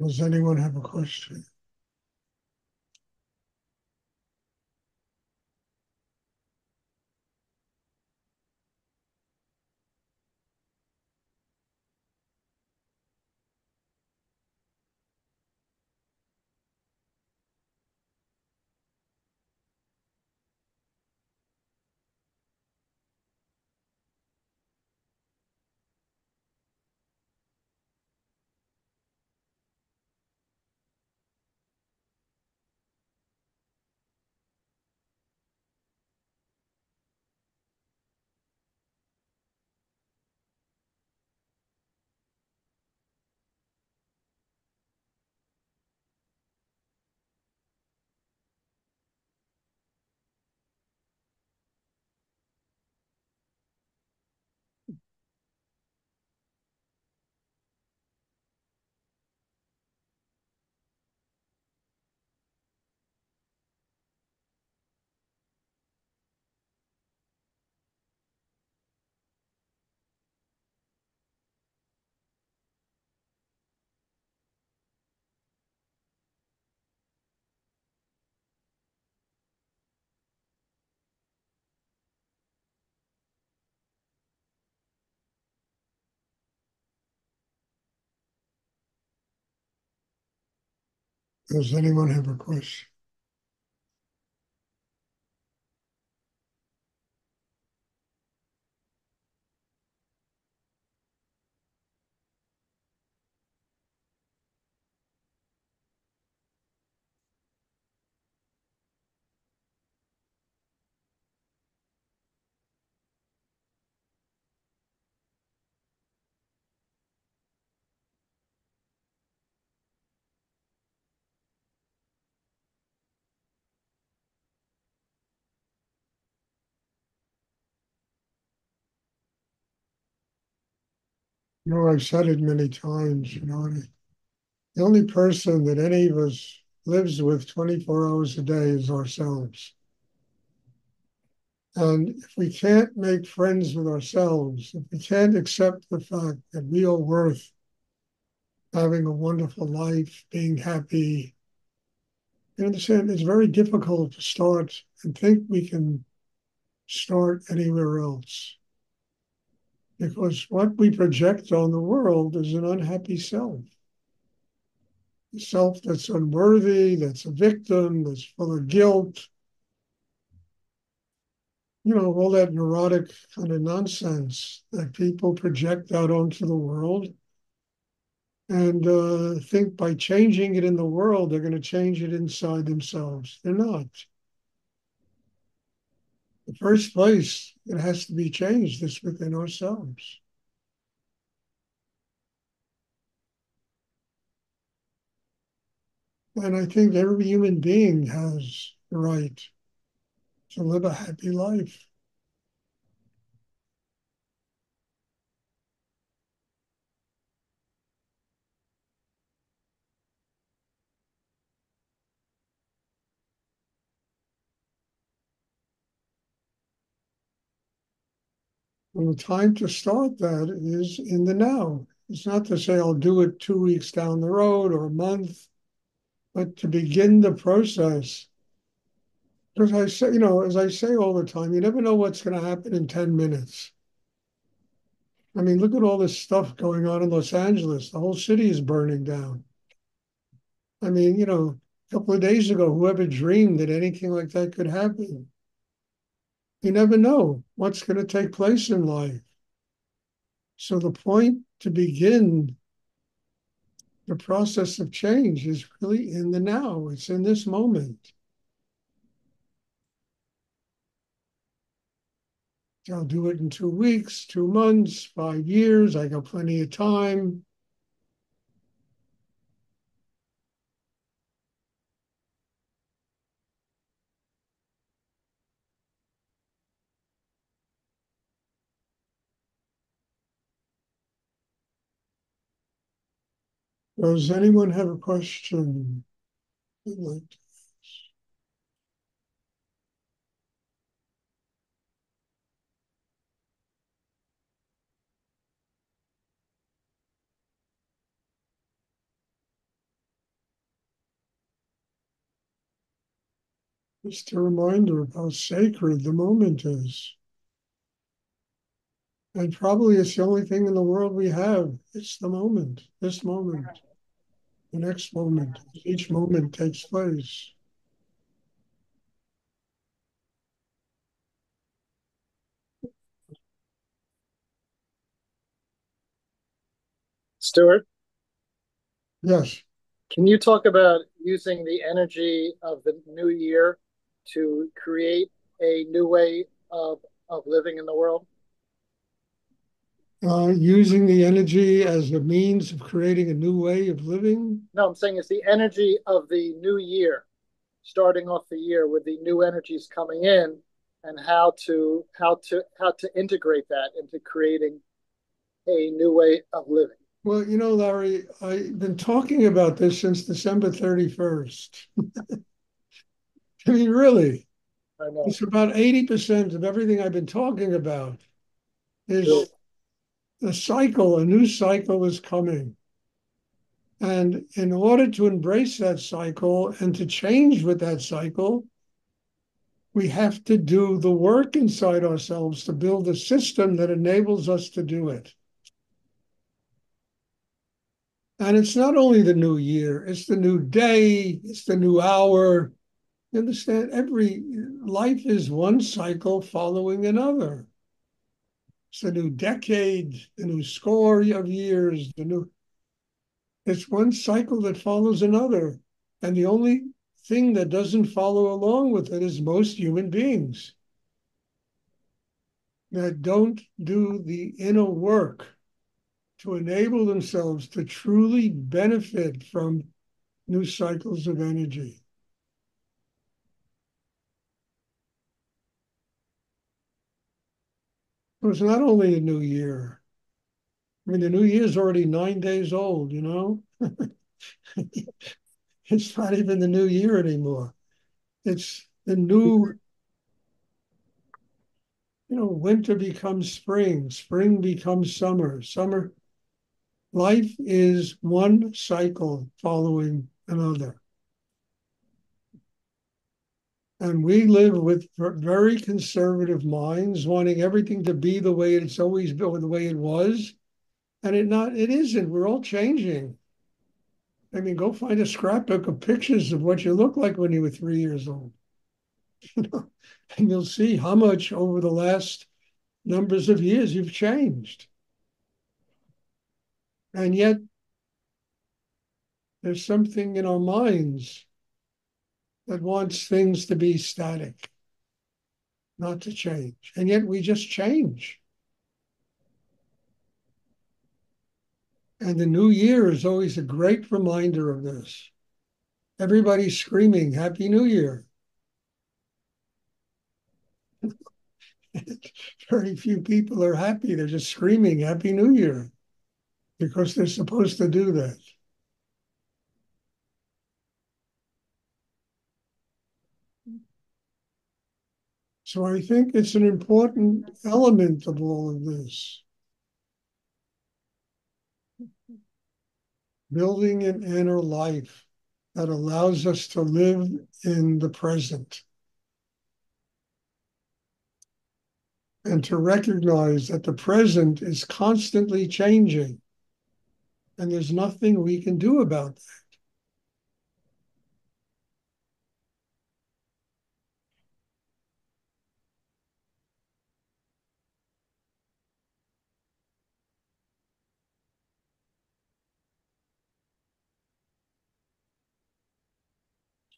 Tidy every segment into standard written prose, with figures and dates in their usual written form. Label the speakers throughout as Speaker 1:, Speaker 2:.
Speaker 1: Does anyone have a question? Does anyone have a question? I've said it many times, the only person that any of us lives with 24 hours a day is ourselves. And if we can't make friends with ourselves, if we can't accept the fact that we are worth having a wonderful life, being happy, you understand, it's very difficult to start and think we can start anywhere else. Because what we project on the world is an unhappy self, a self that's unworthy, that's a victim, that's full of guilt, all that neurotic kind of nonsense that people project out onto the world and think by changing it in the world, they're going to change it inside themselves. They're not. The first place it has to be changed is within ourselves. And I think every human being has the right to live a happy life. And the time to start that is in the now. It's not to say I'll do it 2 weeks down the road or a month, but to begin the process. Because I say, as I say all the time, you never know what's going to happen in 10 minutes. I mean, look at all this stuff going on in Los Angeles. The whole city is burning down. I mean, a couple of days ago, whoever dreamed that anything like that could happen? You never know what's going to take place in life. So the point to begin the process of change is really in the now. It's in this moment. I'll do it in 2 weeks, 2 months, 5 years. I got plenty of time. Does anyone have a question? Just a reminder of how sacred the moment is. And probably it's the only thing in the world we have. It's the moment, this moment, the next moment. Each moment takes place.
Speaker 2: Stuart,
Speaker 1: Yes.
Speaker 2: can you talk about using the energy of the new year to create a new way of living in the world?
Speaker 1: Using the energy as a means of creating a new way of living.
Speaker 2: No, I'm saying it's the energy of the new year, starting off the year with the new energies coming in, and how to integrate that into creating a new way of living.
Speaker 1: Well, Larry, I've been talking about this since December 31st. I mean, really,
Speaker 2: I know.
Speaker 1: it's about 80% of everything I've been talking about
Speaker 2: Really.
Speaker 1: is a cycle, a new cycle is coming. And in order to embrace that cycle and to change with that cycle, we have to do the work inside ourselves to build a system that enables us to do it. And it's not only the new year, it's the new day, it's the new hour. You understand? Every life is one cycle following another. It's the new decade, the new score of years, it's one cycle that follows another. And the only thing that doesn't follow along with it is most human beings that don't do the inner work to enable themselves to truly benefit from new cycles of energy. So it's not only a new year. I mean, the new year is already 9 days old, you know? It's not even the new year anymore. It's the new, winter becomes spring, spring becomes summer, summer. Life is one cycle following another. And we live with very conservative minds, wanting everything to be the way it's always been, the way it was. And it isn't. We're all changing. I mean, go find a scrapbook of pictures of what you look like when you were 3 years old, and you'll see how much over the last numbers of years you've changed. And yet there's something in our minds that wants things to be static, not to change. And yet we just change. And the new year is always a great reminder of this. Everybody's screaming, Happy New Year. Very few people are happy. They're just screaming, Happy New Year, because they're supposed to do that. So I think it's an important element of all of this. Building an inner life that allows us to live in the present and to recognize that the present is constantly changing and there's nothing we can do about that.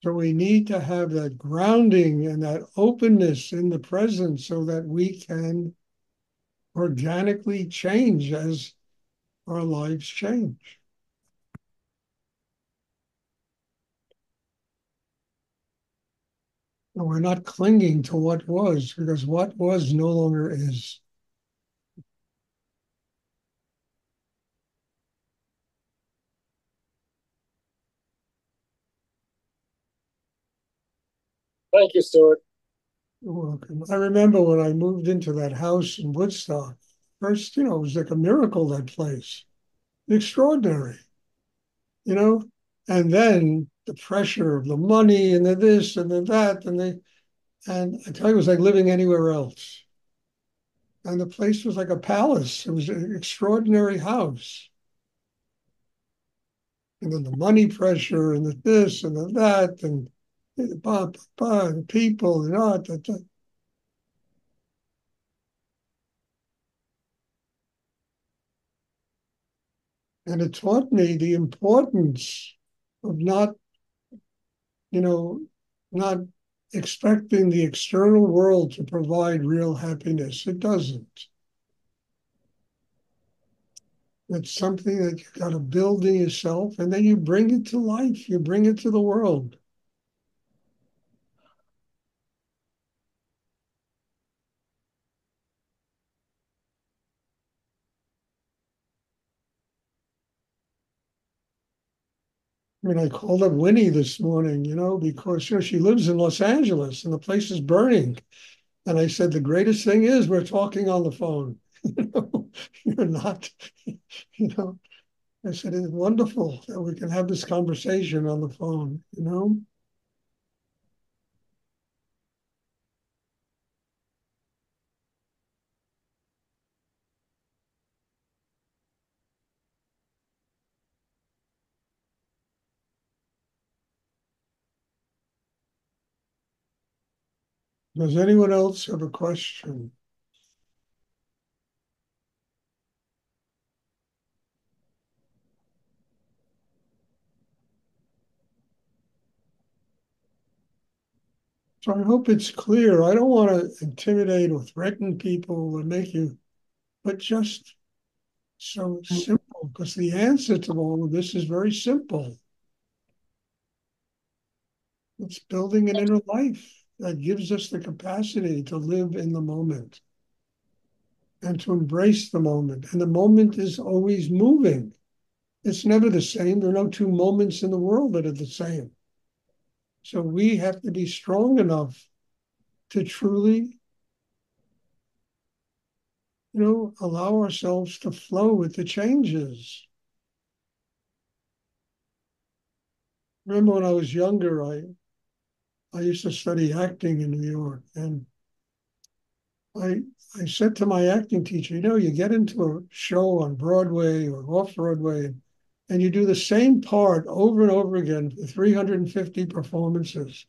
Speaker 1: So we need to have that grounding and that openness in the present so that we can organically change as our lives change. And we're not clinging to what was, because what was no longer is.
Speaker 2: Thank you, Stuart.
Speaker 1: You're welcome. I remember when I moved into that house in Woodstock, first, it was like a miracle, that place. Extraordinary, you know? And then the pressure of the money and the this and the that and I tell you, it was like living anywhere else. And the place was like a palace. It was an extraordinary house. And then the money pressure and the this and the that and the people and all that. And it taught me the importance of not, you know, not expecting the external world to provide real happiness. It doesn't. It's something that you got to build in yourself, and then you bring it to life. You bring it to the world. I mean, I called up Winnie this morning, because she lives in Los Angeles and the place is burning. And I said, the greatest thing is we're talking on the phone. You're not, you know. I said, it's wonderful that we can have this conversation on the phone. Does anyone else have a question? So I hope it's clear. I don't want to intimidate or threaten people or make you, but just so simple, because the answer to all of this is very simple. It's building an inner life that gives us the capacity to live in the moment and to embrace the moment. And the moment is always moving. It's never the same. There are no two moments in the world that are the same. So we have to be strong enough to truly, allow ourselves to flow with the changes. Remember when I was younger, I used to study acting in New York, and I I said to my acting teacher, you get into a show on Broadway or off Broadway, and you do the same part over and over again for 350 performances.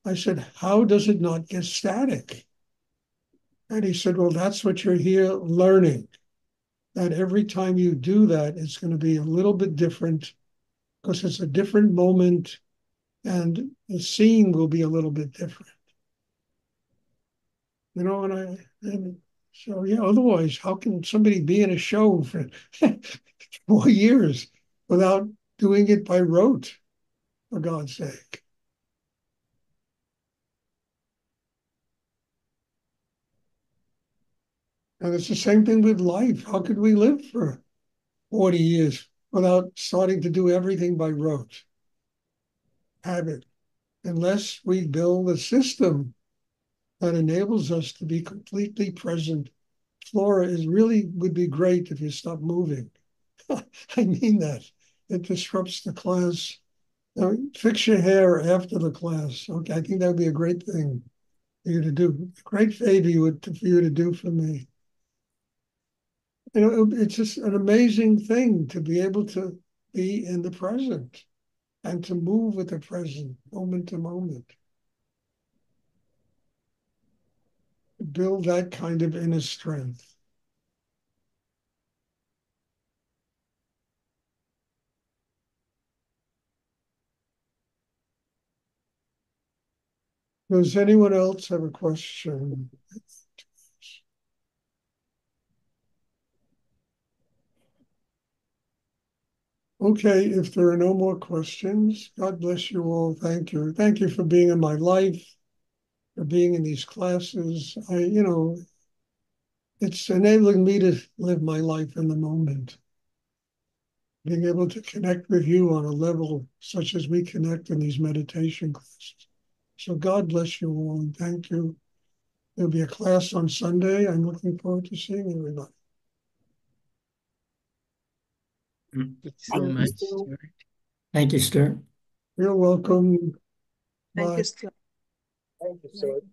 Speaker 1: I said, how does it not get static? And he said, well, that's what you're here learning. That every time you do that, it's going to be a little bit different because it's a different moment and the scene will be a little bit different. And so yeah, otherwise, how can somebody be in a show for 4 years without doing it by rote, for God's sake? And it's the same thing with life. How could we live for 40 years without starting to do everything by rote, habit, unless we build a system that enables us to be completely present? Flora is really would be great if you stop moving. I mean that. It disrupts the class. Fix your hair after the class. Okay, I think that would be a great thing for you to do. A great favor for you to do for me. It's just an amazing thing to be able to be in the present and to move with the present, moment to moment. Build that kind of inner strength. Does anyone else have a question? Okay, if there are no more questions, God bless you all. Thank you. Thank you for being in my life, for being in these classes. It's enabling me to live my life in the moment, being able to connect with you on a level such as we connect in these meditation classes. So God bless you all and thank you. There'll be a class on Sunday. I'm looking forward to seeing everybody.
Speaker 3: Thank you so much, Stuart. Thank you, Stuart.
Speaker 1: You're welcome.
Speaker 4: Thank you,
Speaker 1: Bye.
Speaker 4: Stuart.
Speaker 2: Thank you, Stuart.